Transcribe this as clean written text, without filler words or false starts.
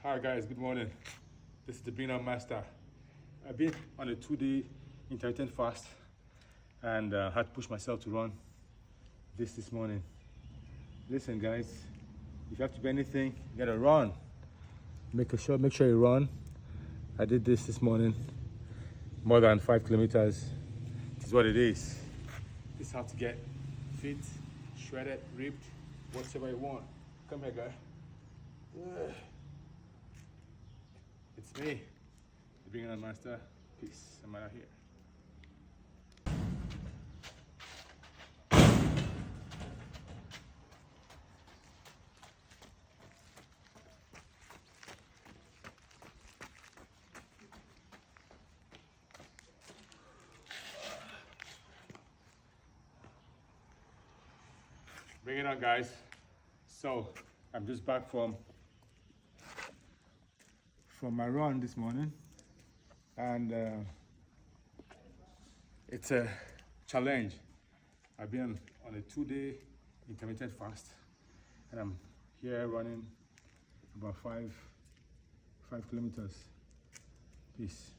Hi guys, good morning. This is the Beginner Master. I've been on a 2-day intermittent fast and had to push myself to run this morning. Listen guys, if you have to do anything, you gotta run. Make sure you run. I did this morning, more than 5 kilometers. This is what it is. This is how to get fit, shredded, ripped, whatever you want. Come here, guy. It's me, the Beginner Master. Peace. I'm out of here. Bring it on, guys. So I'm just back from my run this morning, and it's a challenge. I've been on a 2-day intermittent fast, and I'm here running about 5 kilometers. Peace.